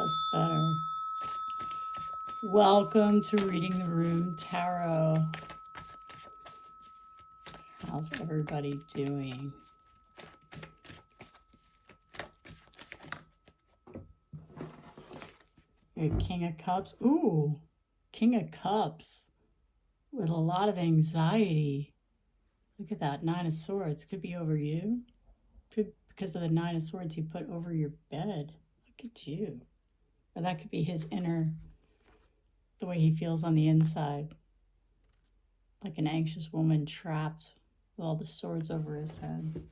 That's better. Welcome to Reading the Room Tarot. How's everybody doing? King of Cups. Ooh, King of Cups with a lot of anxiety. Look at that, Nine of Swords. Could be over you. Could because of the Nine of Swords he put over your bed. Look at you. Or that could be his inner, the way he feels on the inside. Like an anxious woman trapped with all the swords over his head.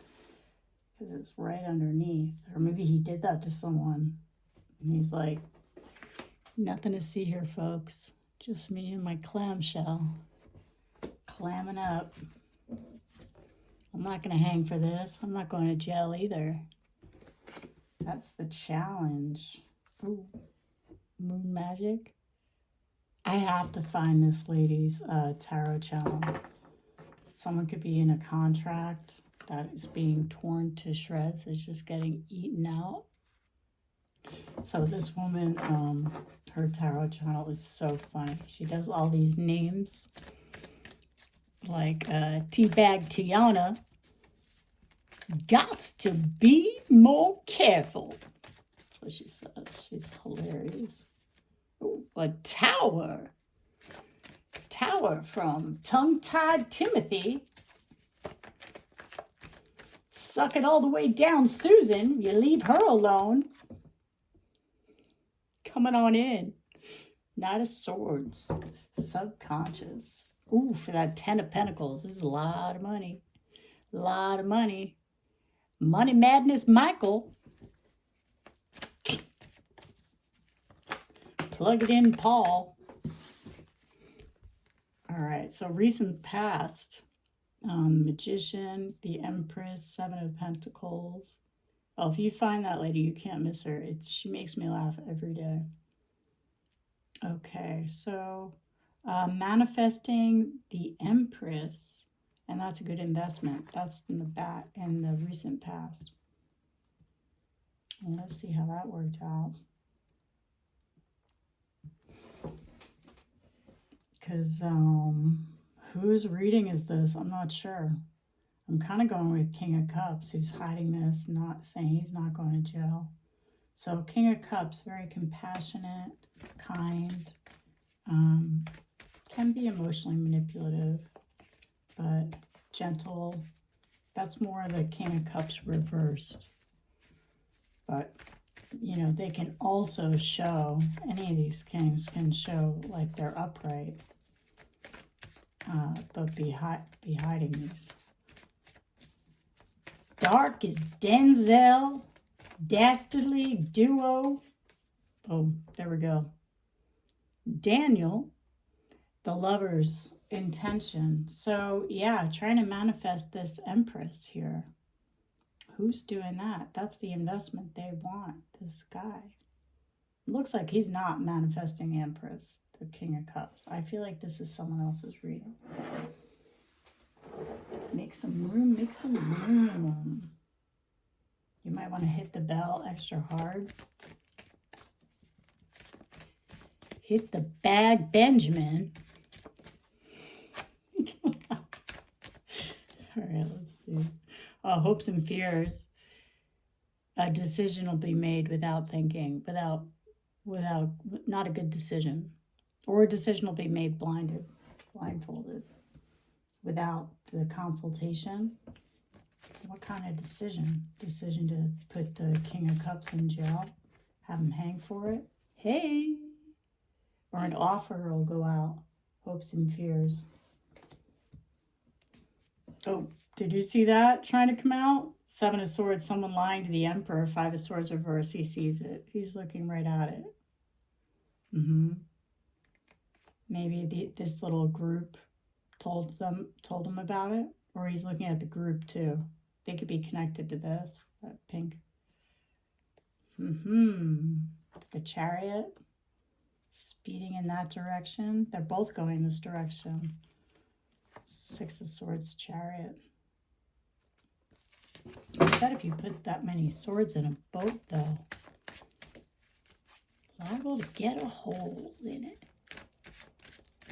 Because it's right underneath. Or maybe he did that to someone. And he's like, nothing to see here, folks. Just me and my clamshell. Clamming up. I'm not going to hang for this. I'm not going to jail either. That's the challenge. Ooh. Moon magic. I have to find this lady's tarot channel. Someone could be in a contract that is being torn to shreds. It's just getting eaten out. So this woman, her tarot channel is so funny. She does all these names. Like Teabag Tiana. Gots to be more careful. That's what she says. She's hilarious. Ooh, a tower. Tower from Tongue-Tied Timothy. Suck it all the way down, Susan. You leave her alone. Coming on in. Knight of Swords. Subconscious. Ooh, for that 10 of Pentacles. This is a lot of money. A lot of money. Money Madness Michael. Plug it in, Paul. All right, so recent past. Magician, the Empress, 7 of Pentacles. Oh, if you find that lady, you can't miss her. She makes me laugh every day. Okay, so manifesting the Empress, and that's a good investment. That's in the recent past. And let's see how that worked out. Because whose reading is this? I'm not sure. I'm kind of going with King of Cups, who's hiding this, not saying he's not going to jail. So King of Cups, very compassionate, kind, can be emotionally manipulative, but gentle. That's more the King of Cups reversed. But, you know, they can also show, any of these kings can show like they're upright, but be hiding these. Dark is Denzel, Dastardly Duo. Oh, there we go. Daniel, the lover's intention. So, yeah, trying to manifest this Empress here. Who's doing that? That's the investment they want, this guy. It looks like he's not manifesting Empress, the King of Cups. I feel like this is someone else's reading. Make some room, make some room. You might want to hit the bell extra hard. Hit the bag, Benjamin. All right, let's see. Hopes and fears. A decision will be made without thinking, without, not a good decision. Or a decision will be made blindfolded, without the consultation. What kind of decision? Decision to put the King of Cups in jail? Have him hang for it? Hey! Or an offer will go out. Hopes and fears. Oh, did you see that trying to come out? 7 of Swords, someone lying to the Emperor. 5 of Swords reverse, he sees it. He's looking right at it. Maybe this little group told him about it. Or he's looking at the group too. They could be connected to this. That pink. The Chariot. Speeding in that direction. They're both going this direction. 6 of Swords, Chariot. I bet if you put that many swords in a boat, though. Liable to get a hold in it.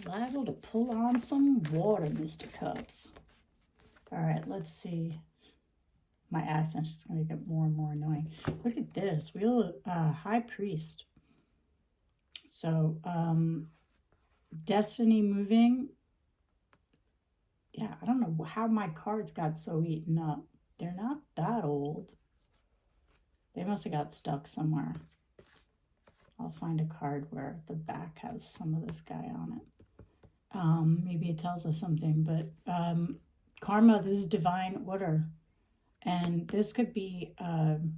Liable to pull on some water, Mr. Cups. All right, let's see. My accent's just going to get more and more annoying. Look at this. Wheel High Priest. So, Destiny moving. Yeah, I don't know how my cards got so eaten up. They're not that old. They must have got stuck somewhere. I'll find a card where the back has some of this guy on it. Maybe it tells us something, but karma, this is divine order. And this could be, I'm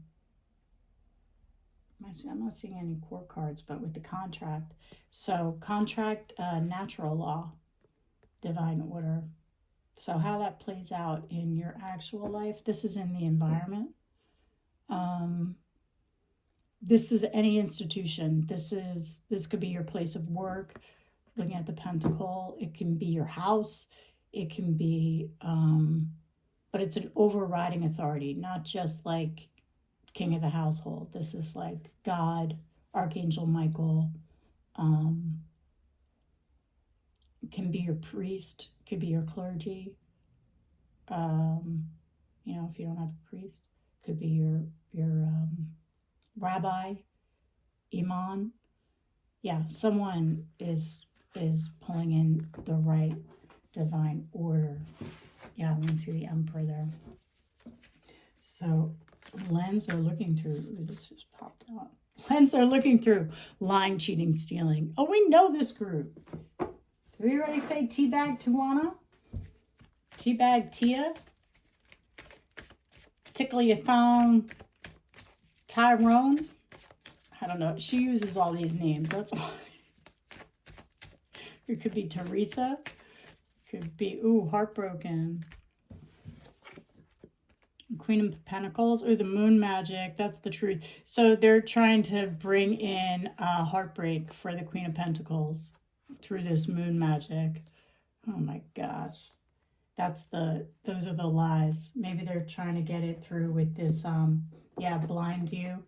not seeing any core cards, but with the contract. So contract, natural law, divine order. So how that plays out in your actual life, this is in the environment. This is any institution. This could be your place of work. Looking at the pentacle, it can be your house. It can be, but it's an overriding authority, not just like king of the household. This is like God, Archangel Michael. Can be your priest, could be your clergy. You know, if you don't have a priest, could be your rabbi, imam. Yeah, someone is pulling in the right divine order. Yeah, let me see the emperor there. So lens they're looking through. Ooh, this just popped out. Lens they're looking through. Lying, cheating, stealing. Oh, we know this group. Did we already say Teabag Tawana? Teabag Tia? Tickle Your Thong Tyrone? I don't know. She uses all these names. That's why. It could be Teresa. Could be, ooh, Heartbroken. Queen of Pentacles, or the Moon Magic. That's the truth. So they're trying to bring in heartbreak for the Queen of Pentacles through this Moon Magic. Oh my gosh. Those are the lies. Maybe they're trying to get it through with this, yeah, blind you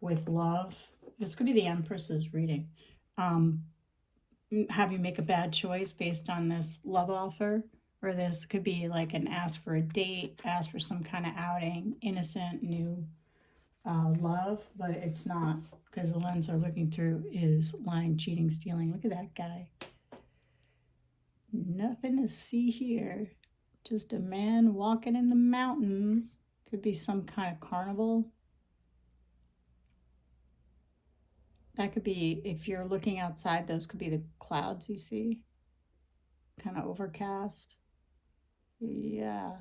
with love. This could be the Empress's reading. Have you make a bad choice based on this love offer? Or this could be like an ask for a date, ask for some kind of outing, innocent, new love, but it's not, because the lens they're looking through is lying, cheating, stealing. Look at that guy. Nothing to see here. Just a man walking in the mountains. Could be some kind of carnival. That could be, if you're looking outside, those could be the clouds you see. Kind of overcast. Yeah.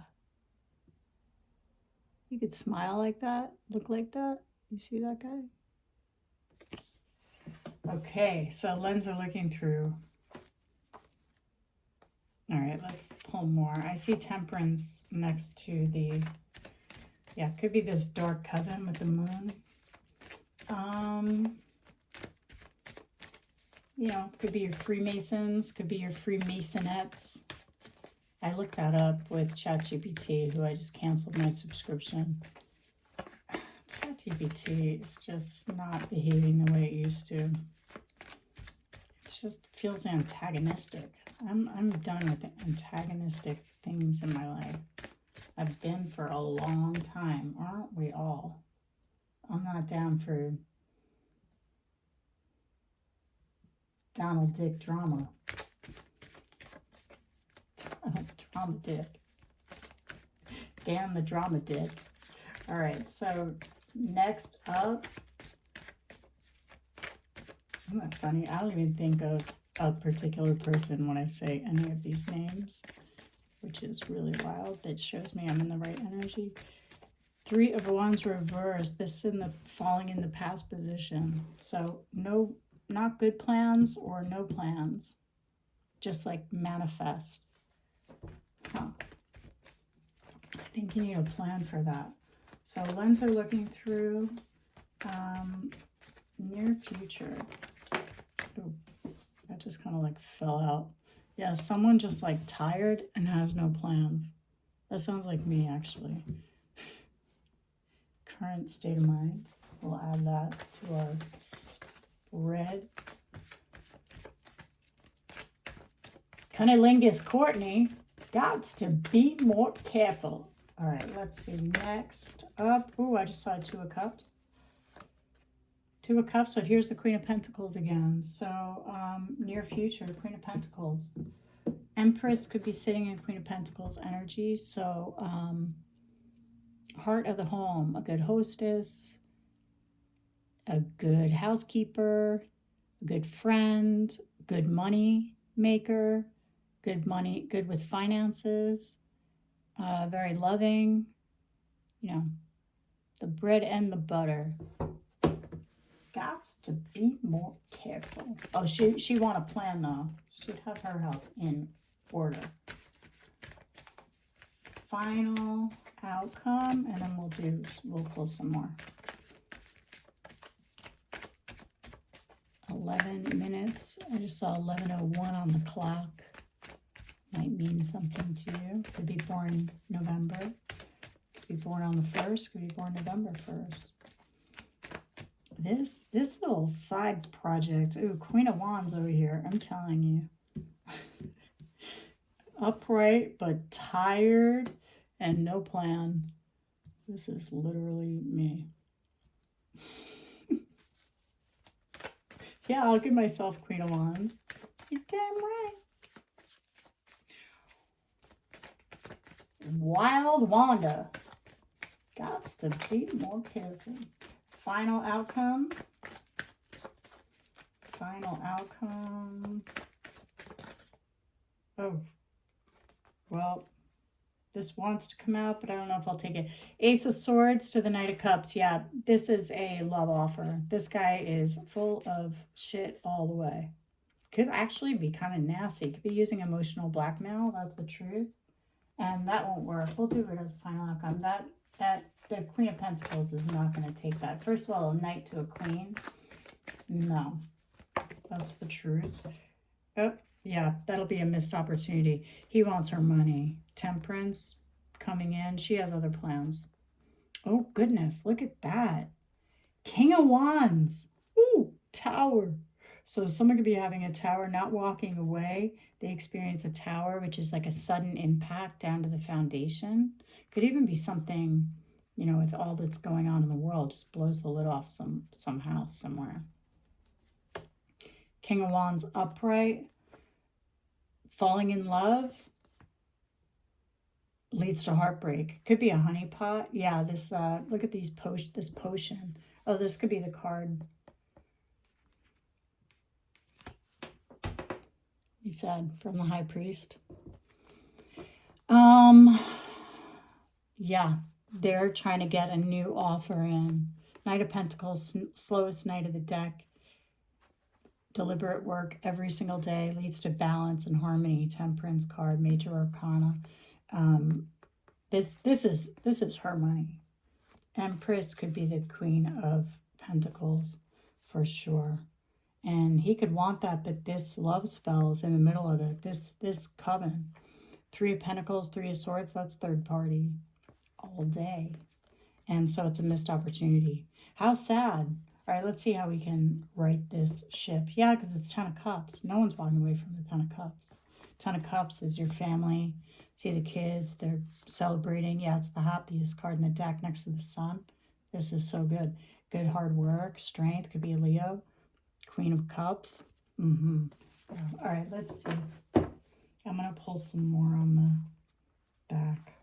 You could smile like that, look like that. You see that guy? Okay, so lens are looking through. All right, let's pull more. I see Temperance next to the, yeah, could be this dark coven with the moon. You know, could be your Freemasons, could be your Freemasonettes. I looked that up with ChatGPT, who I just canceled my subscription. ChatGPT is just not behaving the way it used to. It just feels antagonistic. I'm done with antagonistic things in my life. I've been for a long time, aren't we all? I'm not down for Donald Dick drama. Drama dick. Dan the drama dick. All right, so next up, isn't that funny? I don't even think of a particular person when I say any of these names, which is really wild. That shows me I'm in the right energy. Three of Wands reversed. This in the falling in the past position. So no, not good plans or no plans. Just like manifest. Huh. I think you need a plan for that. So lens are looking through near future. Ooh, that just kind of like fell out. Yeah, someone just like tired and has no plans. That sounds like me, actually. Current state of mind. We'll add that to our red. Cunnilingus Courtney, gots to be more careful. All right, let's see. Next up, oh, I just saw a Two of Cups. Two of Cups, but here's the Queen of Pentacles again. So near future, Queen of Pentacles. Empress could be sitting in Queen of Pentacles energy. So heart of the home, a good hostess, a good housekeeper, a good friend, good money maker, good money, good with finances, very loving, you know, the bread and the butter. Gots to be more careful. Oh, she want a plan though. She'd have her house in order. Final outcome, and then we'll close some more. 11 minutes. I just saw 11:01 on the clock. Might mean something to you. Could be born November. Could be born on the 1st. Could be born November 1st. This little side project. Ooh, Queen of Wands over here. I'm telling you. Upright but tired and no plan. This is literally me. Yeah, I'll give myself Queen of Wands. You're damn right. Wild Wanda. Gots to be more careful. Final outcome. Final outcome. Oh. Well, this wants to come out, but I don't know if I'll take it. Ace of Swords to the Knight of Cups. Yeah, this is a love offer. This guy is full of shit all the way. Could actually be kind of nasty. Could be using emotional blackmail. That's the truth. And that won't work. We'll do it as final outcome. The Queen of Pentacles is not going to take that. First of all, a knight to a queen. No. That's the truth. Oh, yeah, that'll be a missed opportunity. He wants her money. Temperance coming in. She has other plans. Oh, goodness. Look at that. King of Wands. Ooh, Tower. So someone could be having a tower, not walking away. They experience a tower, which is like a sudden impact down to the foundation. Could even be something, you know, with all that's going on in the world, just blows the lid off some house somewhere. King of Wands upright. Falling in love leads to heartbreak. Could be a honeypot. Yeah, this look at these this potion. Oh, this could be the card. He said from the High Priest. Yeah, they're trying to get a new offer in. Knight of Pentacles, slowest knight of the deck. Deliberate work every single day leads to balance and harmony. Temperance card, Major Arcana. This is her money. Empress could be the Queen of Pentacles for sure. And he could want that, but this love spell is in the middle of it. This coven. 3 of Pentacles, 3 of Swords, that's third party all day. And so it's a missed opportunity. How sad. All right, let's see how we can right this ship. Yeah, because it's 10 of Cups. No one's walking away from the 10 of Cups. 10 of Cups is your family. See the kids, they're celebrating. Yeah, it's the happiest card in the deck next to the sun. This is so good. Good hard work, strength, could be a Leo. Queen of Cups. All right, let's see. I'm going to pull some more on the back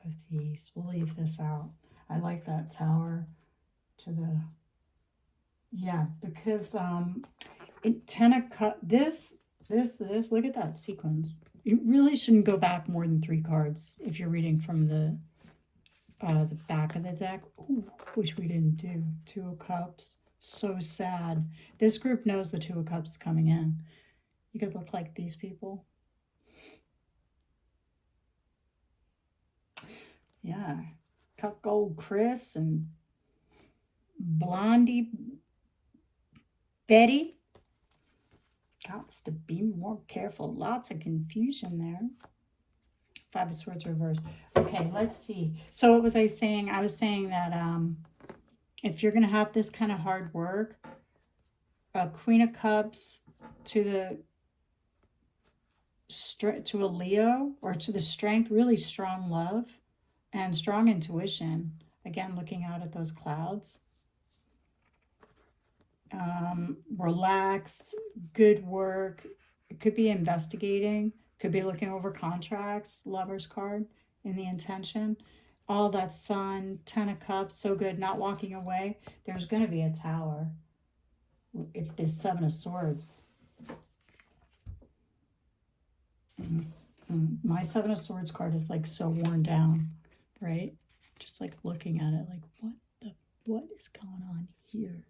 of these. We'll leave this out. I like that tower to the... Yeah, because 10 of Cups, this, look at that sequence. You really shouldn't go back more than 3 cards if you're reading from the back of the deck. Ooh, which we didn't do. 2 of Cups. So sad. This group knows the 2 of Cups coming in. You could look like these people. Yeah. Cup Gold Chris and Blondie Betty. Gots to be more careful. Lots of confusion there. 5 of Swords reversed. Okay, let's see. So what was I saying? I was saying that if you're going to have this kind of hard work, a Queen of Cups to the to a Leo, or to the strength, really strong love and strong intuition. Again, looking out at those clouds. Relaxed, good work. It could be investigating, could be looking over contracts, Lover's card in the intention. All that Sun, 10 of Cups, so good, not walking away. There's going to be a Tower if there's 7 of Swords. My 7 of Swords card is like so worn down, right? Just like looking at it, like what is going on here?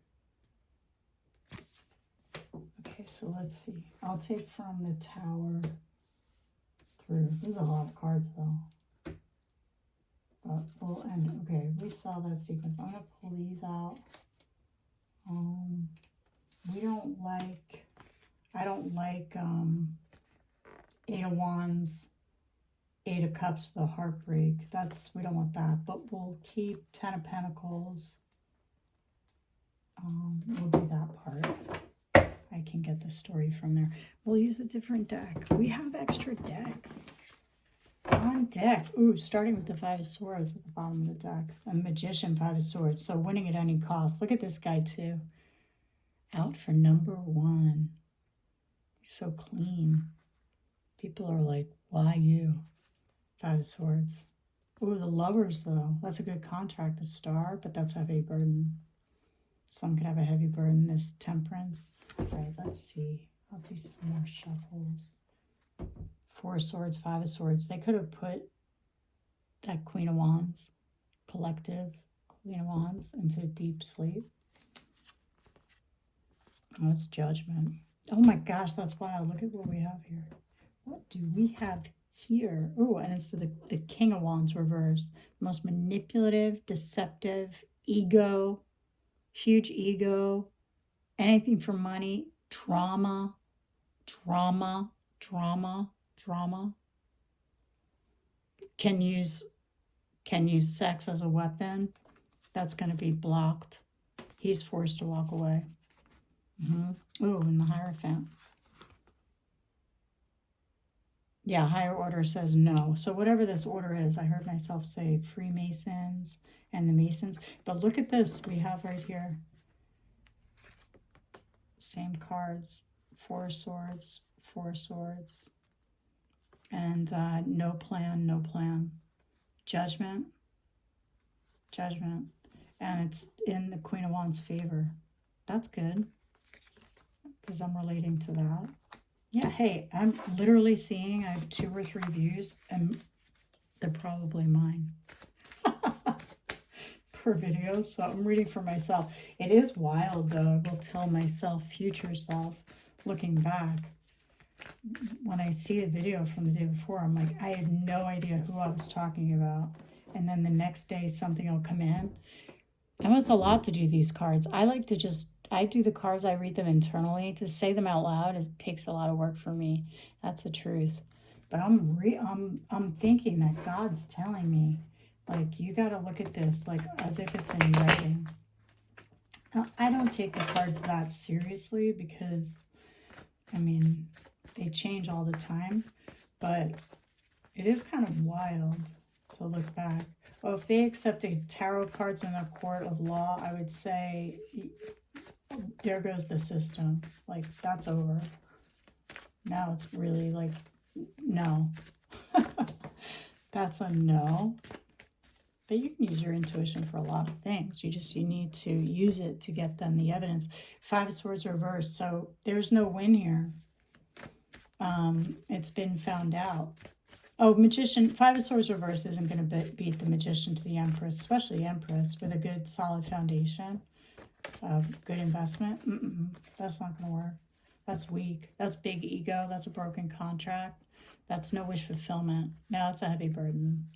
Okay, so let's see. I'll take from the Tower through. There's a lot of cards though. But we'll end. Okay, we saw that sequence. I'm gonna pull these out. We don't like. I don't like 8 of Wands, 8 of Cups, the heartbreak. We don't want that. But we'll keep 10 of Pentacles. We'll do that part. I can get the story from there. We'll use a different deck. We have extra decks on deck. Ooh, starting with the 5 of Swords at the bottom of the deck. A Magician, 5 of Swords. So winning at any cost. Look at this guy too. Out for number 1. He's so clean. People are like, why you? 5 of Swords. Ooh, the Lovers though. That's a good contract. The Star, but that's heavy burden. Some could have a heavy burden. This Temperance. All right, let's see. I'll do some more shuffles. 4 of Swords, 5 of Swords. They could have put that Queen of Wands, collective Queen of Wands, into deep sleep. Oh, it's Judgment. Oh my gosh, that's wild. Look at what we have here. What do we have here? Oh, and it's the King of Wands reversed. The most manipulative, deceptive, ego, huge ego, anything for money, drama, drama, drama, drama. Can use sex as a weapon. That's going to be blocked. He's forced to walk away. Oh, and the Hierophant. Yeah, higher order says no. So whatever this order is, I heard myself say Freemasons and the Masons. But look at this we have right here. Same cards. 4 of Swords, 4 of Swords. And no plan, no plan. Judgment. Judgment. And it's in the Queen of Wands' favor. That's good, because I'm relating to that. Yeah, hey, I'm literally seeing I have 2 or 3 views, and they're probably mine per video, so I'm reading for myself. It is wild, though. I will tell myself, future self, looking back, when I see a video from the day before, I'm like, I had no idea who I was talking about. And then the next day, something will come in. And it's a lot to do these cards. I like to just, I do the cards, I read them internally. To say them out loud, it takes a lot of work for me. That's the truth. But I'm thinking that God's telling me, like, you got to look at this like as if it's in writing. Now, I don't take the cards that seriously because, I mean, they change all the time. But it is kind of wild to look back. Well, if they accepted tarot cards in a court of law, I would say, there goes the system. Like, that's over. Now it's really like, no. That's a no. But you can use your intuition for a lot of things. You need to use it to get them the evidence. 5 of Swords reversed. So there's no win here. It's been found out. Oh, Magician, 5 of Swords reversed isn't going to beat the Magician to the Empress, especially Empress, with a good solid foundation of good investment. That's not going to work. That's weak. That's big ego. That's a broken contract. That's no wish fulfillment. Now it's a heavy burden.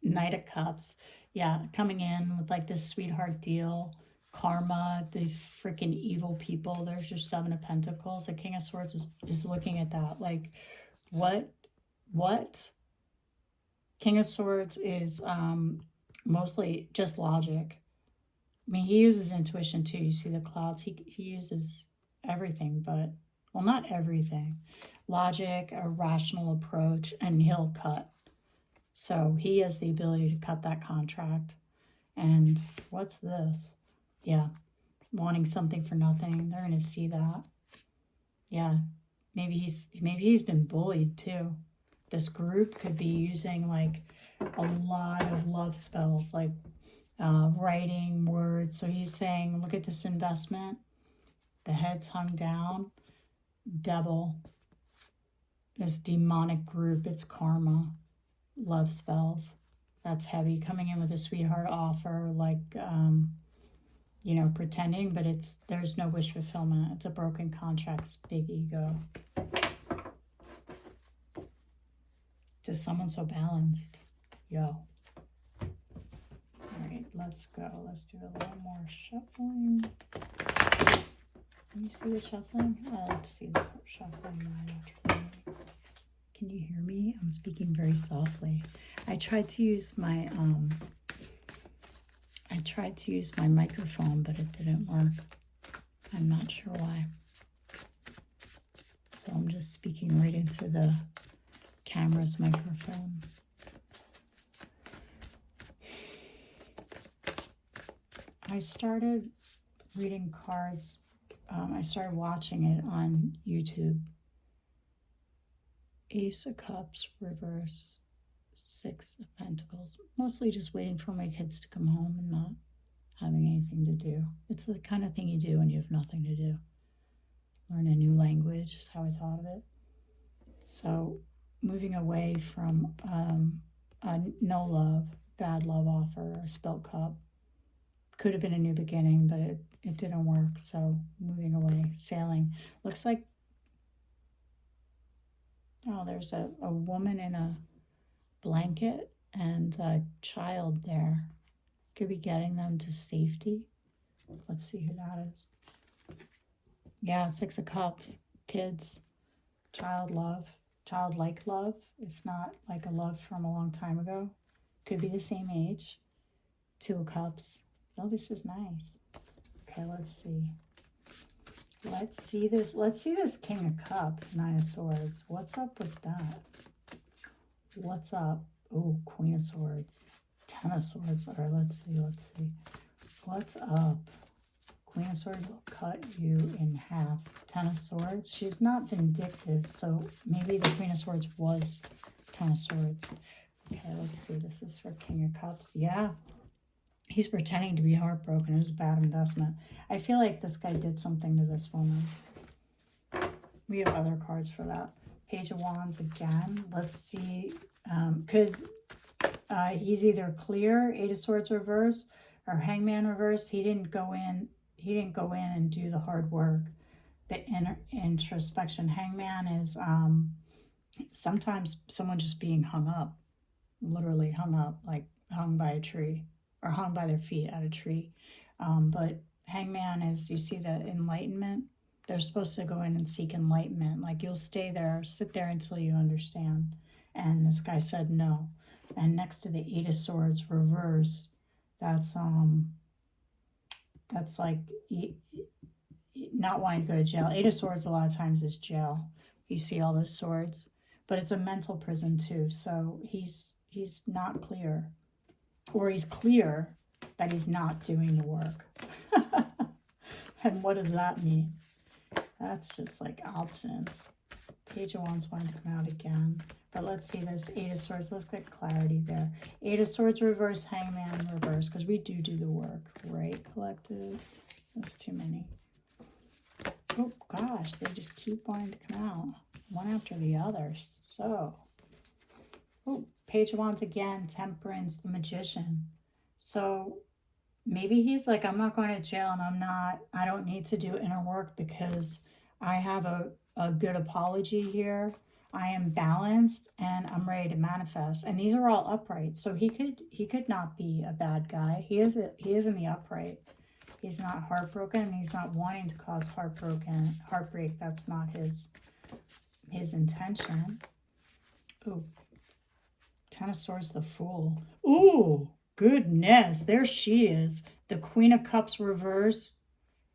Knight of Cups. Yeah, coming in with like this sweetheart deal. Karma, these freaking evil people. There's your 7 of Pentacles. The King of Swords is looking at that. Like, what? King of Swords is mostly just logic. I mean, he uses intuition too. You see the clouds. He uses everything, but, well, not everything. Logic, a rational approach, and he'll cut. So he has the ability to cut that contract. And what's this? Yeah, wanting something for nothing. They're going to see that. Yeah, maybe he's been bullied too. This group could be using like a lot of love spells, like writing words. So he's saying, look at this investment. The head's hung down. Devil. This demonic group. It's karma. Love spells. That's heavy. Coming in with a sweetheart offer, like you know, pretending, but there's no wish fulfillment. It's a broken contract. Big ego. Just someone so balanced. Yo. All right, let's go. Let's do a little more shuffling. Can you see the shuffling? I like to see the shuffling right after. Can you hear me? I'm speaking very softly. I tried to use my microphone, but it didn't work. I'm not sure why. So I'm just speaking right into the camera's microphone. I started reading cards. I started watching it on YouTube. Ace of Cups, reverse, Six of Pentacles. Mostly just waiting for my kids to come home and not having anything to do. It's the kind of thing you do when you have nothing to do. Learn a new language is how I thought of it. So moving away from a no love, bad love offer, a spilt cup. Could have been a new beginning, but it didn't work. So moving away, sailing. Looks like, oh, there's a woman in a blanket and a child there. Could be getting them to safety. Let's see who that is. Yeah, Six of Cups. Kids. Child love. Childlike love, if not like a love from a long time ago. Could be the same age. Two of Cups. Oh, this is nice. Okay, let's see. Let's see this King of Cups, Nine of Swords. What's up with that? What's up? Oh, Queen of Swords. Ten of Swords. All right, let's see. What's up? Queen of Swords will cut you in half. Ten of Swords. She's not vindictive, so maybe the Queen of Swords was Ten of Swords. Okay, let's see. This is for King of Cups. Yeah. He's pretending to be heartbroken. It was a bad investment. I feel like this guy did something to this woman. We have other cards for that. Page of Wands again. Let's see. Because he's either clear, Eight of Swords reverse, or Hangman reversed. He didn't go in and do the hard work. The introspection. Hangman is sometimes someone just being hung up. Literally hung up, like hung by a tree. Or hung by their feet at a tree. But Hangman is, you see the enlightenment? They're supposed to go in and seek enlightenment. Like, you'll stay there, sit there until you understand. And this guy said no. And next to the Eight of Swords reverse, that's like not wanting to go to jail. Eight of Swords a lot of times is jail. You see all those swords. But it's a mental prison too. So he's not clear. Or he's clear that he's not doing the work. And what does that mean? That's just like obstinance. Page of Wands wanting to come out again. But let's see this Eight of Swords. Let's get clarity there. Eight of Swords reverse, Hangman reverse. Because we do the work, right, collective? That's too many. Oh, gosh. They just keep wanting to come out. One after the other. So... oh, Page of Wands again, Temperance, the Magician. So maybe he's like, I'm not going to jail and I don't need to do inner work because I have a good apology here. I am balanced and I'm ready to manifest. And these are all upright. So he could not be a bad guy. He is in the upright. He's not heartbroken and he's not wanting to cause heartbreak. That's not his intention. Ooh. Ten of Swords, the Fool. Ooh, Goodness, there she is. The Queen of Cups reverse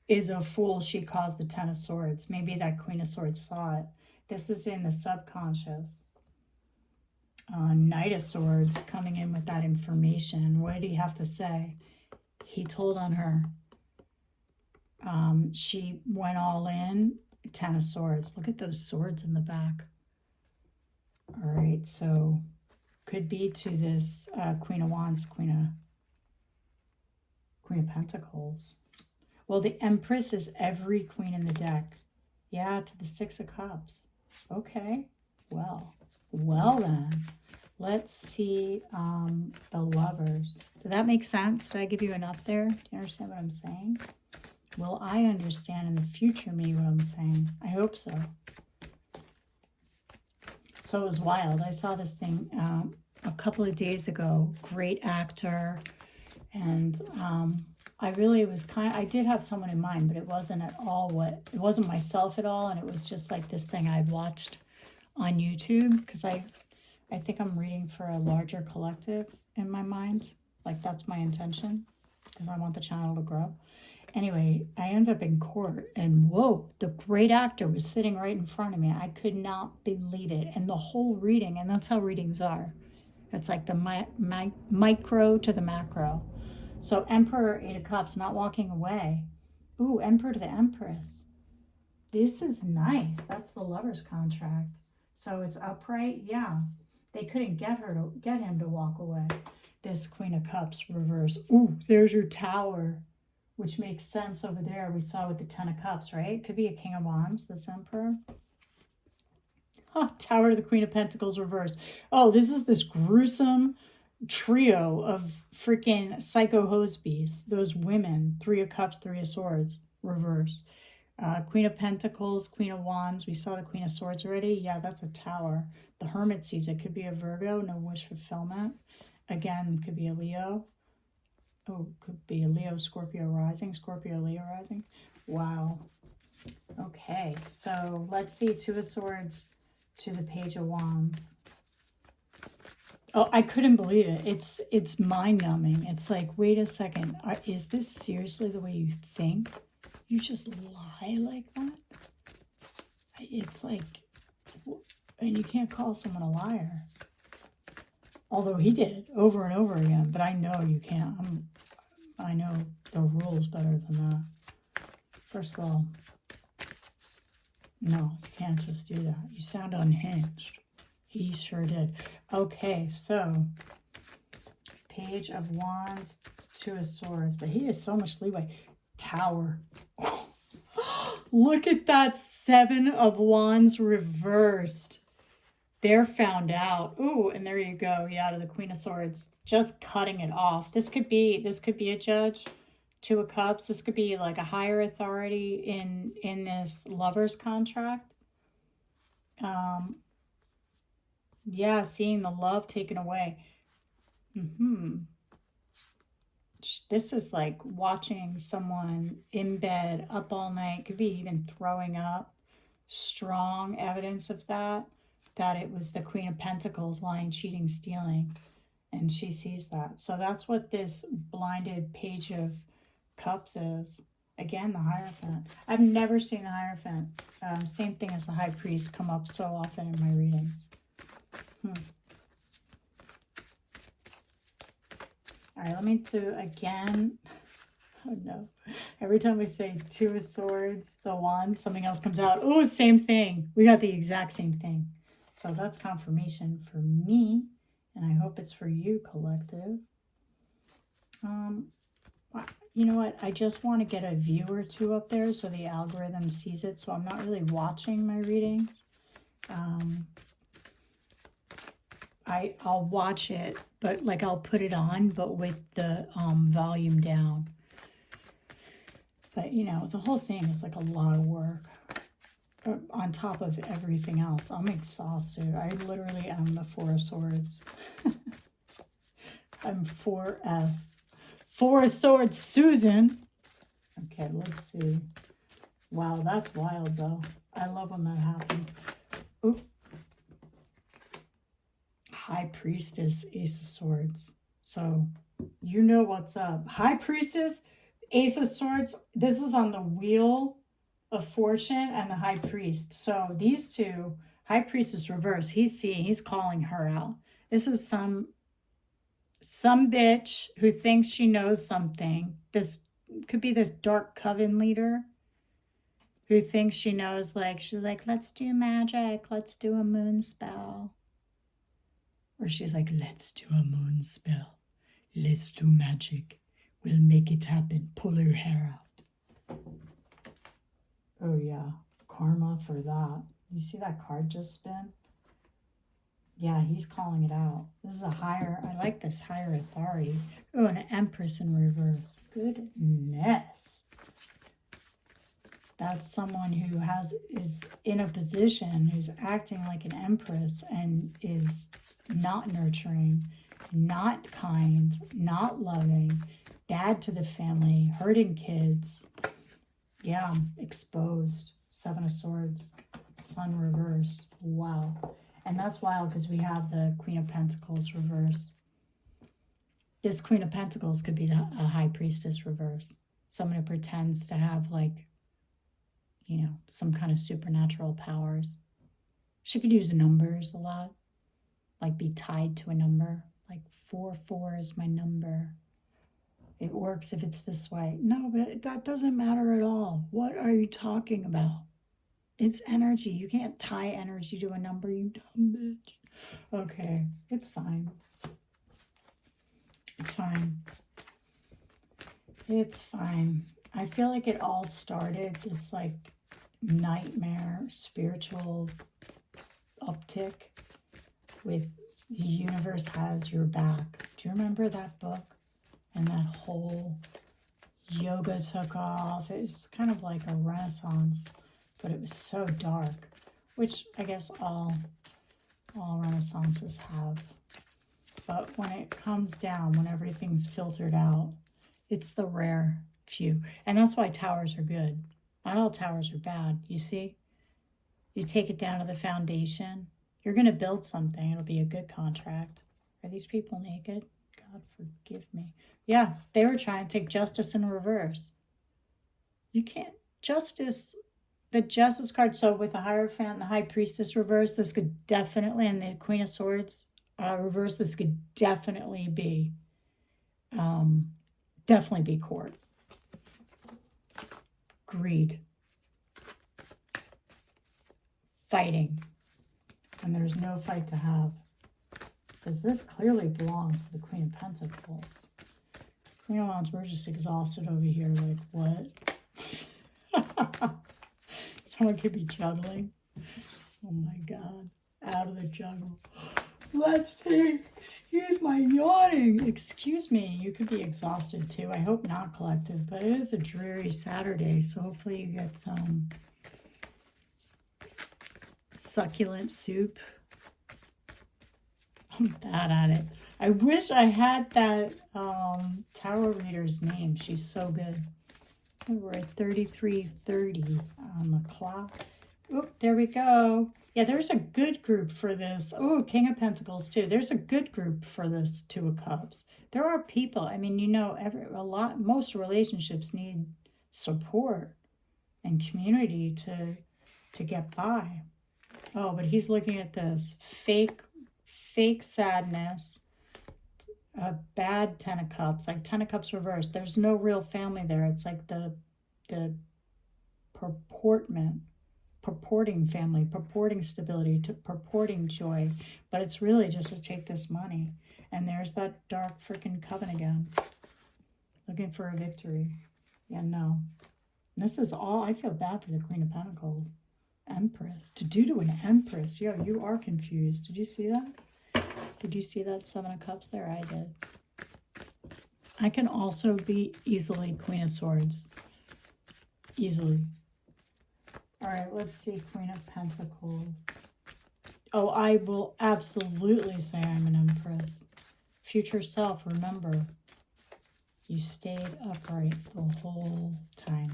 is a fool. She caused the Ten of Swords. Maybe that Queen of Swords saw it. This is in the subconscious. Knight of Swords coming in with that information. What did he have to say? He told on her. She went all in. Ten of Swords. Look at those swords in the back. All right, so could be to this Queen of Wands, Queen of Pentacles. Well, the Empress is every queen in the deck. Yeah, to the Six of Cups. Okay, well then. Let's see the Lovers. Did that make sense? Did I give you enough there? Do you understand what I'm saying? Will I understand in the future me what I'm saying? I hope so. So it was wild. I saw this thing a couple of days ago. Great actor. And I really was I did have someone in mind, but it wasn't at all it wasn't myself at all. And it was just like this thing I'd watched on YouTube, because I think I'm reading for a larger collective in my mind. Like, that's my intention, because I want the channel to grow. Anyway, I ended up in court, and whoa, the great actor was sitting right in front of me. I could not believe it. And the whole reading, and that's how readings are. It's like the micro to the macro. So Emperor, Eight of Cups, not walking away. Ooh, Emperor to the Empress. This is nice. That's the Lover's contract. So it's upright. Yeah, they couldn't get him to walk away. This Queen of Cups reverse. Ooh, there's your Tower, which makes sense over there. We saw with the Ten of Cups, right? Could be a King of Wands, this Emperor. Tower to the Queen of Pentacles reversed. Oh, this is this gruesome trio of freaking psycho hosebees. Those women. Three of Cups, Three of Swords reversed. Queen of Pentacles, Queen of Wands. We saw the Queen of Swords already. Yeah, that's a Tower. The Hermit sees it. Could be a Virgo. No wish fulfillment. Again, could be a Leo. Oh, could be a Leo, Scorpio rising. Scorpio, Leo rising. Wow. Okay, so let's see. Two of Swords to the Page of Wands. Oh, I couldn't believe it. It's mind-numbing. It's like, wait a second. Is this seriously the way you think? You just lie like that? It's like, and you can't call someone a liar. Although he did over and over again, but I know you can't. I know the rules better than that. First of all, no, you can't just do that. You sound unhinged. He sure did. Okay, so Page of Wands, Two of Swords, but he has so much leeway. Tower. Look at that, Seven of Wands reversed. They're found out. Ooh, and there you go. Yeah, to the Queen of Swords, just cutting it off. This could be a judge. Two of Cups. This could be like a higher authority in this Lover's contract. Yeah, seeing the love taken away. This is like watching someone in bed up all night. Could be even throwing up. Strong evidence of that it was the Queen of Pentacles, lying, cheating, stealing. And she sees that. So that's what this blinded Page of Cups is. Again, the Hierophant. I've never seen the Hierophant. Same thing as the High Priest come up so often in my readings. All right, let me do again. Oh no. Every time we say Two of Swords, the Wands, something else comes out. Oh, same thing. We got the exact same thing. So that's confirmation for me. And I hope it's for you, collective. You know what? I just want to get a view or two up there so the algorithm sees it. So I'm not really watching my readings. I'll watch it, but like I'll put it on, but with the volume down. But you know, the whole thing is like a lot of work on top of everything else. I'm exhausted. I literally am the Four of Swords. I'm 4S. Four of Swords, Susan. Okay, let's see. Wow, that's wild though. I love when that happens. Oop. High Priestess, Ace of Swords. So You know what's up. High Priestess, Ace of Swords. This is on the Wheel of Fortune and the High Priest. So these two, High Priestess reverse. He's calling her out. This is some bitch who thinks she knows something. This could be this dark coven leader who thinks she knows, like, she's like, let's do magic, let's do a moon spell. Or she's like, let's do a moon spell. Let's do magic. We'll make it happen. Pull her hair out. Oh, yeah. Karma for that. You see that card just spin? Yeah, he's calling it out. This is a higher, I like this higher authority. Oh, and an Empress in reverse. Goodness. That's someone who is in a position, who's acting like an empress and is not nurturing, not kind, not loving, bad to the family, hurting kids. Yeah, exposed. Seven of Swords, Sun reversed. Wow. And that's wild because we have the Queen of Pentacles reversed. This Queen of Pentacles could be a High Priestess reverse. Someone who pretends to have, like, you know, some kind of supernatural powers. She could use numbers a lot, like be tied to a number, like 4 is my number. It works if it's this way. No, but that doesn't matter at all. What are you talking about? It's energy. You can't tie energy to a number, you dumb bitch. Okay, it's fine. It's fine. It's fine. I feel like it all started this, like, nightmare spiritual uptick with the universe has your back. Do you remember that book? And that whole yoga took off. It's kind of like a renaissance, but it was so dark, which I guess all renaissances have. But when it comes down, when everything's filtered out, it's the rare few. And that's why towers are good. Not all towers are bad, you see? You take it down to the foundation. You're going to build something. It'll be a good contract. Are these people naked? God forgive me. Yeah, they were trying to take justice in reverse. You can't. Justice, the justice card. So with the Hierophant and the High Priestess reverse, this could definitely, and the Queen of Swords reverse, this could definitely be court. Greed. Fighting. And there's no fight to have. Because this clearly belongs to the Queen of Pentacles. Queen of Wands, we're just exhausted over here. Like, what? Someone could be juggling. Oh my God. Out of the juggle. Let's see. Excuse my yawning. Excuse me. You could be exhausted too. I hope not, collective. But it is a dreary Saturday. So hopefully you get some succulent soup. I'm bad at it. I wish I had that tarot reader's name. She's so good. We're at 33:30 on the clock. Oop, there we go. Yeah, there's a good group for this. Oh, King of Pentacles too. There's a good group for this Two of Cups. There are people. I mean, you know, most relationships need support and community to get by. Oh, but he's looking at this fake sadness, a bad Ten of Cups, like Ten of Cups reversed. There's no real family there. It's like the purporting family, purporting stability, purporting joy, but it's really just to take this money. And there's that dark freaking coven again, looking for a victory. Yeah, no. And this is all, I feel bad for the Queen of Pentacles. Empress. To do to an Empress. Yo, you are confused. Did you see that? Did you see that Seven of Cups there? I did. I can also be easily Queen of Swords. Easily. All right, let's see Queen of Pentacles. Oh, I will absolutely say I'm an Empress. Future self, remember, you stayed upright the whole time.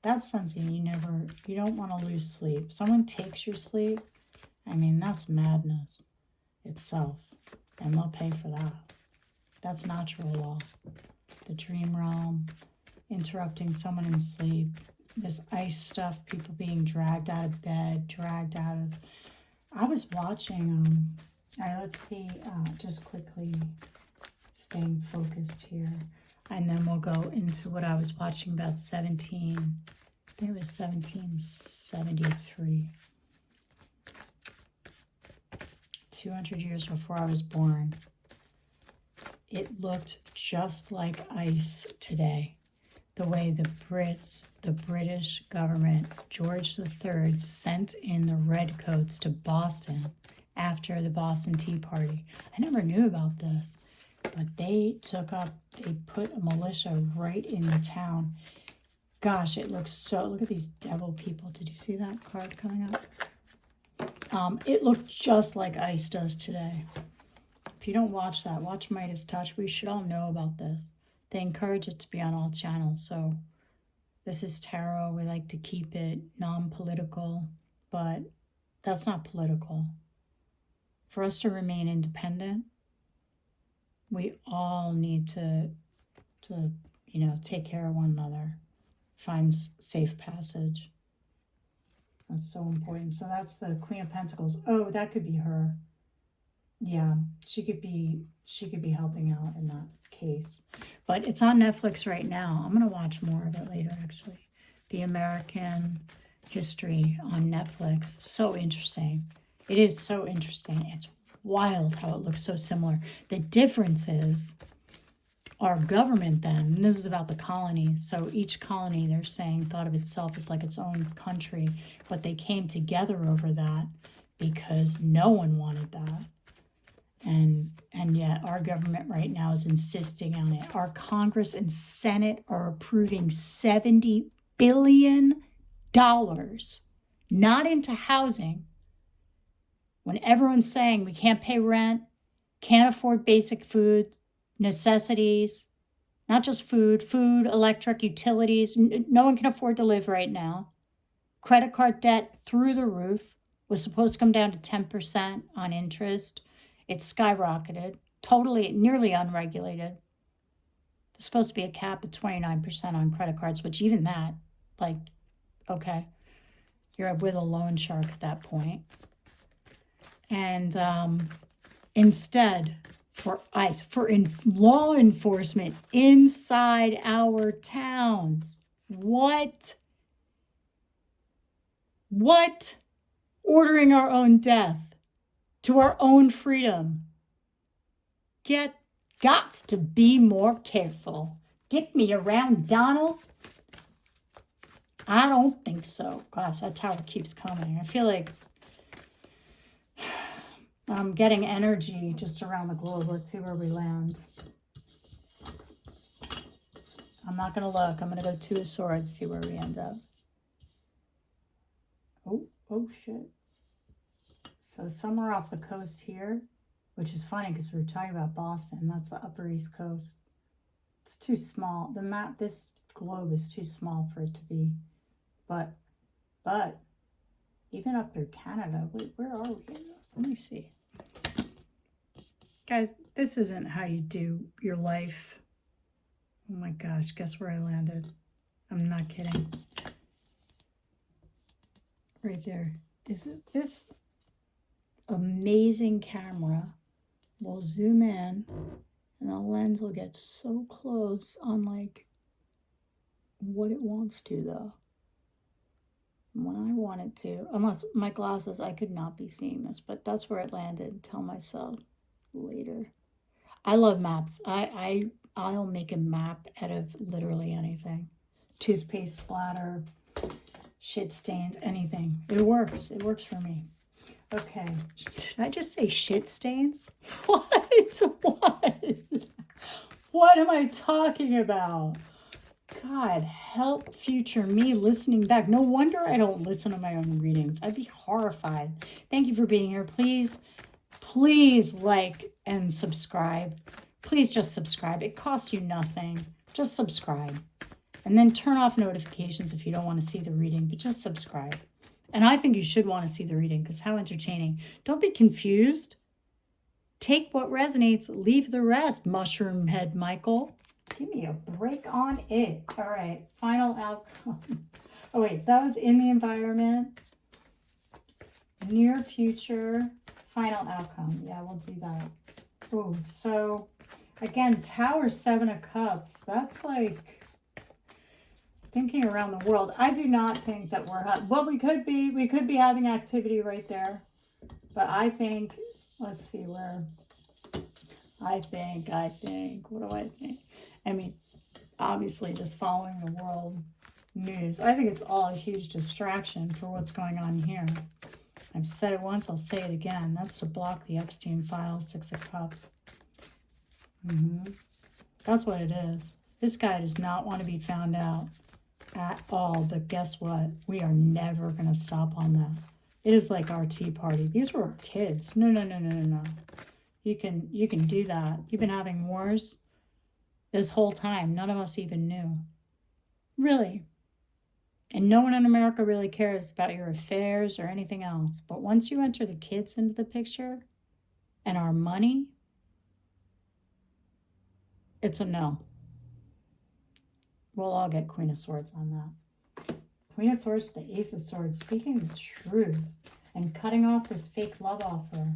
That's something you don't want to lose sleep. Someone takes your sleep, I mean, that's madness itself, and they'll pay for that. That's natural law. The dream realm, interrupting someone in sleep. This ice stuff, people being dragged out of bed, dragged out of... I was watching, all right, let's see, just quickly staying focused here. And then we'll go into what I was watching about I think it was 1773. 200 years before I was born. It looked just like ice today. The way the British government, George III, sent in the redcoats to Boston after the Boston Tea Party. I never knew about this, but they put a militia right in the town. Gosh, it looks so, look at these devil people. Did you see that card coming up? It looked just like ice does today. If you don't watch that, watch Midas Touch. We should all know about this. They encourage it to be on all channels. So this is tarot. We like to keep it non-political, but that's not political. For us to remain independent, we all need to take care of one another, find safe passage. That's so important. So that's the Queen of Pentacles. Oh, that could be her. Yeah, she could be helping out in that case. But it's on Netflix right now. I'm going to watch more of it later, actually. The American History on Netflix. So interesting. It is so interesting. It's wild how it looks so similar. The difference is our government then, and this is about the colonies. So each colony, they're saying, thought of itself as like its own country. But they came together over that because no one wanted that. And yet our government right now is insisting on it. Our Congress and Senate are approving $70 billion not into housing, when everyone's saying we can't pay rent, can't afford basic food, necessities, not just food, electric, utilities. No one can afford to live right now. Credit card debt through the roof, was supposed to come down to 10% on interest. It's skyrocketed, totally, nearly unregulated. There's supposed to be a cap of 29% on credit cards, which even that, like, okay, you're with a loan shark at that point. And instead, for ICE, for law enforcement inside our towns, what? Ordering our own death to our own freedom. Gots to be more careful. Dick me around, Donald? I don't think so. Gosh, that tower keeps coming. I feel like I'm getting energy just around the globe. Let's see where we land. I'm not going to look. I'm going to go Two of Swords, see where we end up. Oh, shit. So somewhere off the coast here, which is funny because we were talking about Boston. That's the Upper East Coast. It's too small. The map, this globe is too small for it to be. But even up through Canada, wait, where are we? Let me see. Guys, this isn't how you do your life. Oh my gosh, guess where I landed? I'm not kidding. Right there. This amazing camera will zoom in and the lens will get so close on like what it wants to though. When I want it to, unless my glasses, I could not be seeing this, but that's where it landed. Tell myself later. I love maps. I'll make a map out of literally anything. Toothpaste splatter, shit stains, anything. It works. It works for me. Okay. Did I just say shit stains? What? What am I talking about? God, help future me listening back. No wonder I don't listen to my own readings. I'd be horrified. Thank you for being here. Please like and subscribe. Please just subscribe. It costs you nothing. Just subscribe. And then turn off notifications if you don't want to see the reading, but just subscribe. And I think you should want to see the reading because how entertaining. Don't be confused. take what resonates, leave the rest, mushroom head Michael. Give me a break on it. All right, final outcome. Oh wait, that was in the environment. Near future, final outcome. Yeah, we'll do that. Oh, so again, Tower, 7 of Cups. That's like thinking around the world. I do not think that we're, well, we could be having activity right there. But I think, let's see where, I think, what do I think? I mean, obviously just following the world news. I think it's all a huge distraction for what's going on here. I've said it once, I'll say it again. That's to block the Epstein files, 6 of Cups. That's what it is. This guy does not want to be found out at all, but guess what? We are never going to stop on that. It is like our tea party. These were our kids. No. You can do that. You've been having wars this whole time. None of us even knew. Really. And no one in America really cares about your affairs or anything else. But once you enter the kids into the picture and our money, it's a no. We'll all get Queen of Swords on that. Queen of Swords, the Ace of Swords, speaking the truth and cutting off this fake love offer.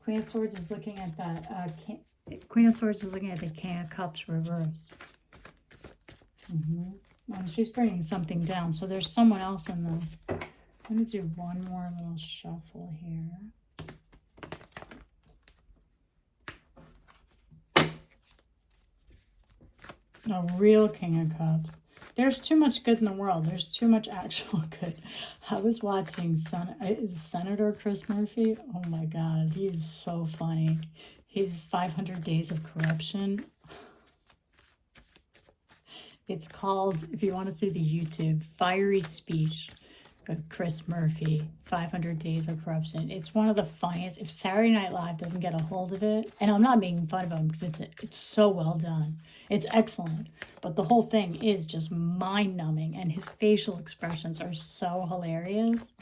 Queen of Swords is looking at that. Queen of Swords is looking at the King of Cups reversed. And she's bringing something down. So there's someone else in this. I'm going to do one more little shuffle here. A real King of Cups. There's too much good in the world. There's too much actual good. I was watching Senator Chris Murphy. Oh my God, he is so funny. He's 500 Days of Corruption. It's called, if you want to see the YouTube, Fiery Speech of Chris Murphy, 500 Days of Corruption. It's one of the funniest. If Saturday Night Live doesn't get a hold of it, and I'm not making fun of him because it's so well done. It's excellent. But the whole thing is just mind-numbing, and his facial expressions are so hilarious.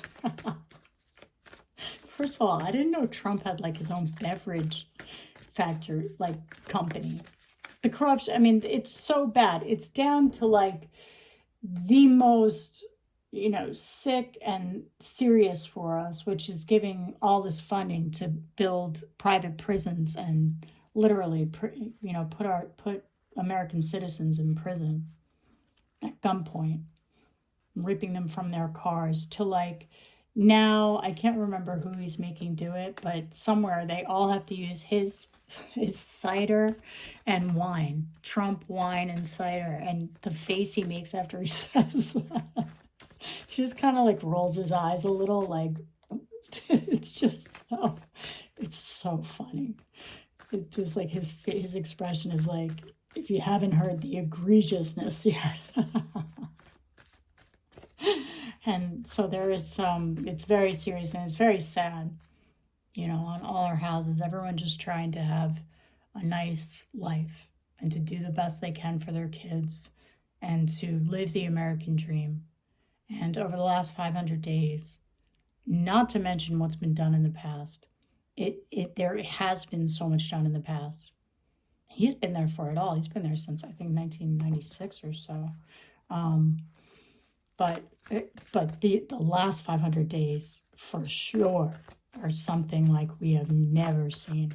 First of all, I didn't know Trump had like his own beverage factory, like company. The corruption, I mean, it's so bad. It's down to like the most, sick and serious for us, which is giving all this funding to build private prisons and literally, put American citizens in prison at gunpoint, ripping them from their cars to like, now I can't remember who he's making do it, but somewhere they all have to use his cider and wine, Trump wine and cider, and the face he makes after he says that. He just kind of like rolls his eyes a little, like it's so funny. It's just like his expression is like, if you haven't heard the egregiousness yet. And so there is it's very serious and it's very sad, on all our houses, everyone just trying to have a nice life and to do the best they can for their kids and to live the American dream. And over the last 500 days, not to mention what's been done in the past, there has been so much done in the past. He's been there for it all. He's been there since, I think, 1996 or so. But the last 500 days, for sure, are something like we have never seen.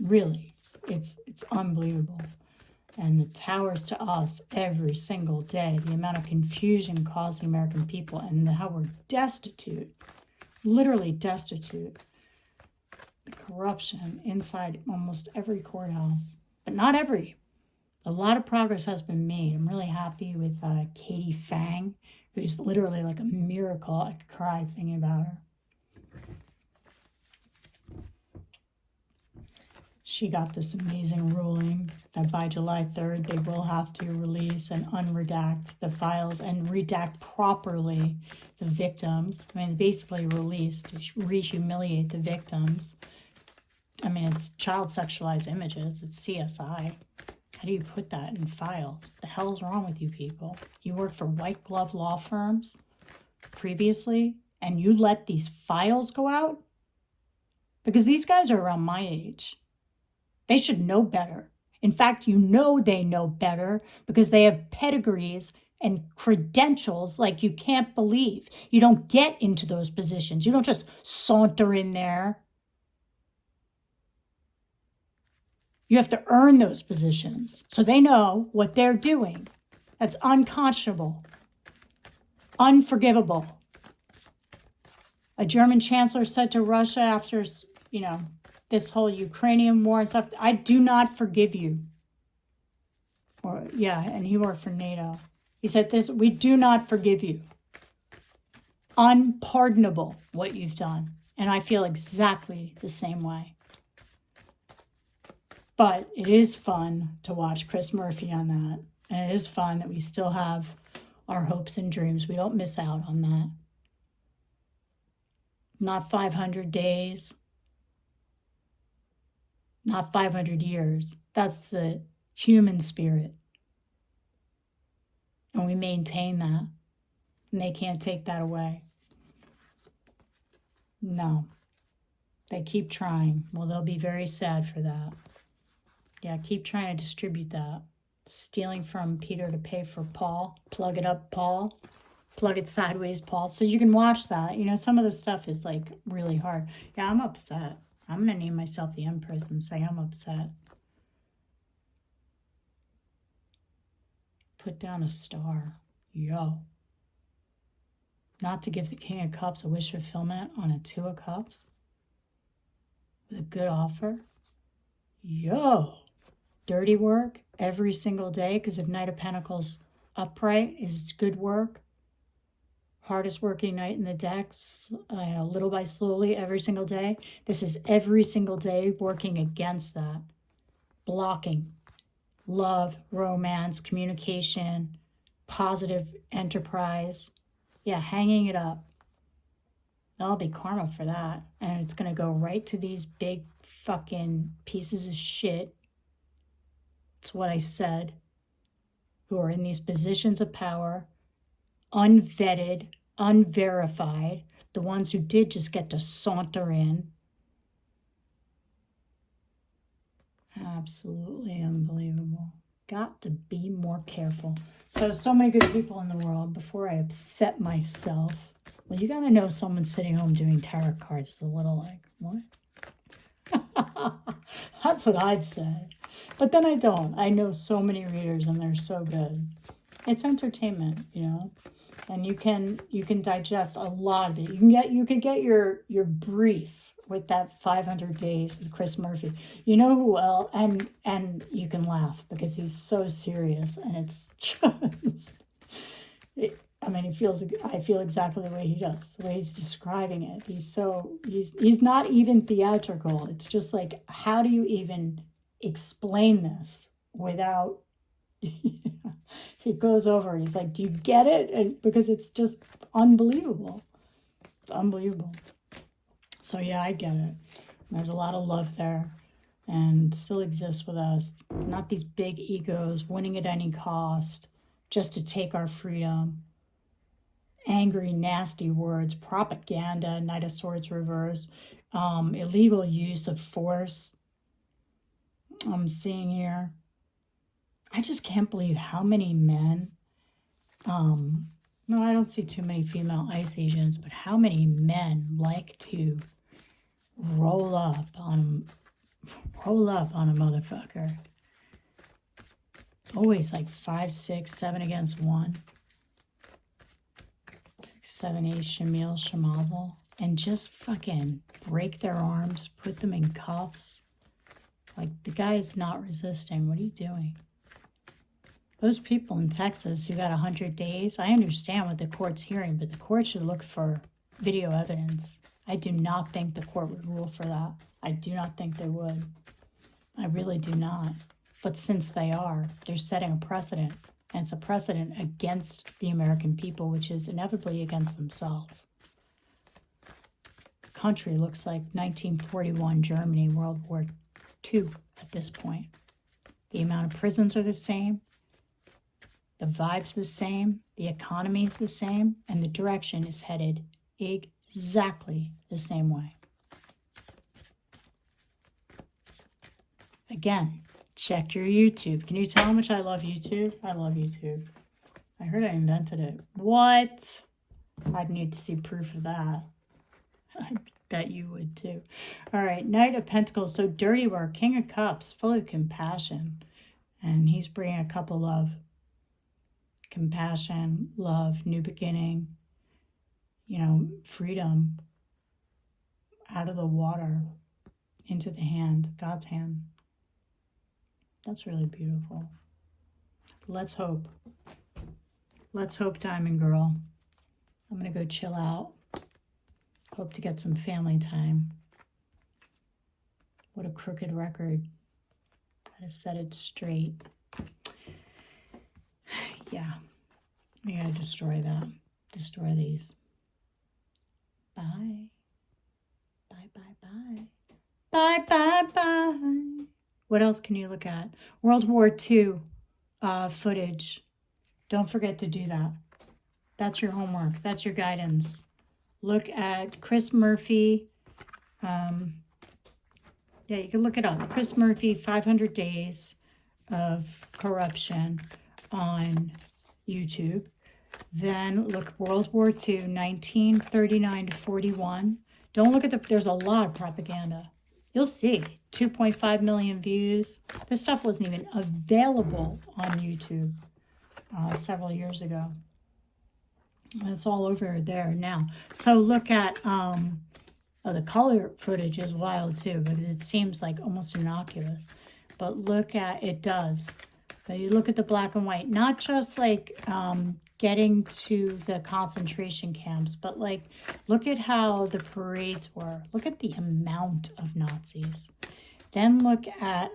Really, it's unbelievable. And the towers to us every single day, the amount of confusion caused the American people and how we're destitute, literally destitute. The corruption inside almost every courthouse, but not every. A lot of progress has been made. I'm really happy with Katie Fang, who's literally like a miracle. I could cry thinking about her. She got this amazing ruling that by July 3rd, they will have to release and unredact the files and redact properly the victims. I mean, basically release to re-humiliate the victims. I mean, it's child sexualized images. It's CSI. How do you put that in files? What the hell is wrong with you people? You worked for white glove law firms previously, and you let these files go out? Because these guys are around my age. They should know better. In fact, you know they know better because they have pedigrees and credentials like you can't believe. You don't get into those positions. You don't just saunter in there. You have to earn those positions. So they know what they're doing. That's unconscionable, unforgivable. A German chancellor said to Russia after, this whole Ukrainian war and stuff, I do not forgive you. Or, yeah, and he worked for NATO. He said this, we do not forgive you. Unpardonable what you've done. And I feel exactly the same way. But it is fun to watch Chris Murphy on that. And it is fun that we still have our hopes and dreams. We don't miss out on that. Not 500 days. Not 500 years. That's the human spirit. And we maintain that. And they can't take that away. No. They keep trying. Well, they'll be very sad for that. Yeah, keep trying to distribute that. Stealing from Peter to pay for Paul. Plug it up, Paul. Plug it sideways, Paul. So you can watch that. Some of the stuff is like really hard. Yeah, I'm upset. I'm going to name myself the Empress and say I'm upset. Put down a star. Yo. Not to give the King of Cups a wish fulfillment on a Two of Cups. With a good offer. Yo. Dirty work every single day, because if Knight of Pentacles upright is good work. Hardest working knight in the deck, little by slowly, every single day. This is every single day working against that. Blocking. Love, romance, communication, positive enterprise. Yeah, hanging it up. That'll be karma for that. And it's going to go right to these big fucking pieces of shit. It's what I said. Who are in these positions of power, unvetted, unverified. The ones who did just get to saunter in. Absolutely unbelievable. Got to be more careful. So many good people in the world. Before I upset myself. Well, you got to know someone sitting home doing tarot cards is a little like, what? That's what I'd say. But then I don't. I know so many readers and they're so good. It's entertainment, and you can digest a lot of it. You could get your brief with that 500 days with Chris Murphy. You know who else? And you can laugh because he's so serious, and it's just. I feel exactly the way he does, the way he's describing it. He's not even theatrical. It's just like, how do you even explain this without? He goes over and he's like, do you get it? And because it's just unbelievable. It's unbelievable. So yeah, I get it. There's a lot of love there and still exists with us. Not these big egos winning at any cost just to take our freedom. Angry, nasty words, propaganda, Knight of Swords reverse, illegal use of force. I'm seeing here. I just can't believe how many men, no, I don't see too many female ice agents, but how many men like to roll up on a motherfucker. Always like 5, 6, 7 against 1. 6, 7, 8, Shamil, Shamazel. And just fucking break their arms, put them in cuffs. Like, the guy is not resisting. What are you doing? Those people in Texas who got 100 days, I understand what the court's hearing, but the court should look for video evidence. I do not think the court would rule for that. I do not think they would. I really do not. But since they are, they're setting a precedent. And it's a precedent against the American people, which is inevitably against themselves. The country looks like 1941 Germany, World War II at this point. The amount of prisons are the same. The vibe's the same, the economy's the same, and the direction is headed exactly the same way. Again, check your YouTube. Can you tell how much I love YouTube? I love YouTube. I heard I invented it. What? I'd need to see proof of that. I bet you would too. All right, Knight of Pentacles. So dirty work. King of Cups, full of compassion. And he's bringing a couple of compassion, love, new beginning, freedom out of the water into the hand, God's hand. That's really beautiful. Let's hope. Let's hope, Diamond Girl. I'm going to go chill out. Hope to get some family time. What a crooked record. Gotta set it straight. Yeah. We gotta destroy that. Destroy these. Bye. Bye, bye, bye. Bye, bye, bye. What else can you look at? World War II footage. Don't forget to do that. That's your homework. That's your guidance. Look at Chris Murphy. Yeah, you can look it up. Chris Murphy, 500 Days of Corruption on YouTube. Then look World War II, 1939 to 41. Don't look at there's a lot of propaganda. You'll see 2.5 million views. This stuff wasn't even available on YouTube several years ago. It's all over there now. So look at, the color footage is wild too, but it seems like almost innocuous. But look at, it does. But you look at the black and white, not just like getting to the concentration camps, but like look at how the parades were. Look at the amount of Nazis. Then look at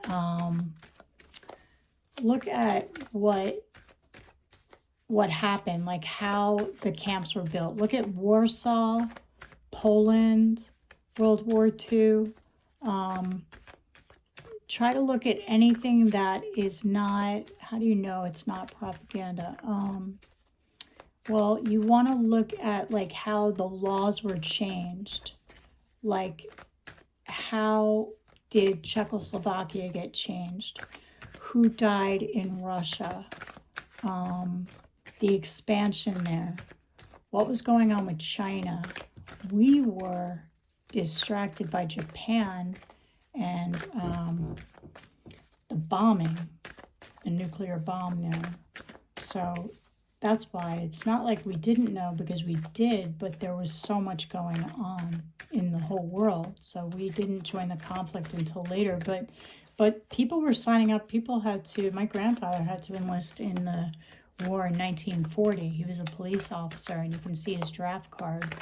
what happened, like how the camps were built. Look at Warsaw, Poland, World War II. Try to look at anything that is not, how do you know it's not propaganda? Well, you want to look at like how the laws were changed. Like how did Czechoslovakia get changed? Who died in Russia? The expansion there. What was going on with China? We were distracted by Japan and the bombing, the nuclear bomb there. So that's why it's not like we didn't know, because we did, but there was so much going on in the whole world. So we didn't join the conflict until later. But people were signing up. People had to, my grandfather had to enlist in the war in 1940. He was a police officer, and you can see his draft card.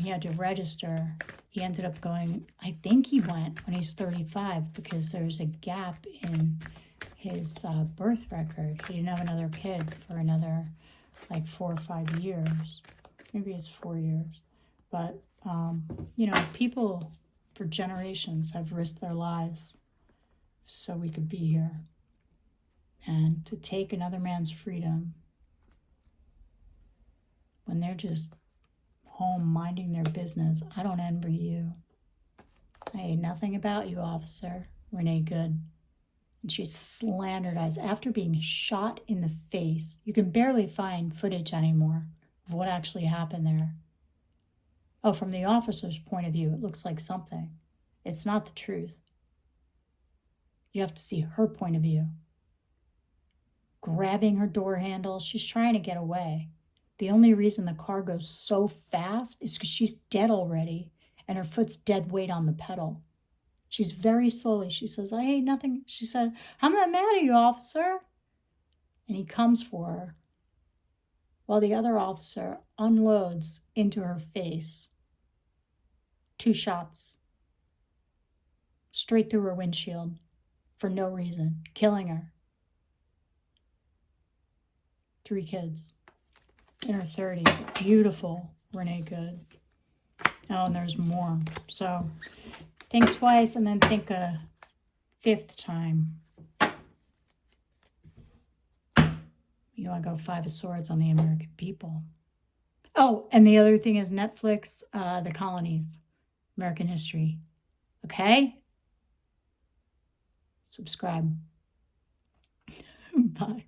He had to register. He ended up going, I think he went when he's 35, because there's a gap in his birth record. He didn't have another kid for another like 4 or 5 years. Maybe it's 4 years. But, people for generations have risked their lives so we could be here. And to take another man's freedom when they're just home minding their business, I don't envy you. I hate nothing about you, Officer Renee Good. And she slandered us after being shot in the face. You can barely find footage anymore of what actually happened there. Oh, from the officer's point of view, it looks like something. It's not the truth. You have to see her point of view. Grabbing her door handle, she's trying to get away. The only reason the car goes so fast is because she's dead already, and her foot's dead weight on the pedal. She's very slowly. She says, I hate nothing. She said, I'm not mad at you, officer. And he comes for her while the other officer unloads into her face 2 shots straight through her windshield for no reason, killing her. 3 kids in her 30s. Beautiful Renee Good. Oh, and there's more. So think twice and then think a 5th time. You want to go 5 of Swords on the American people. Oh, and the other thing is Netflix, The Colonies, American History. Okay? subscribe. Bye.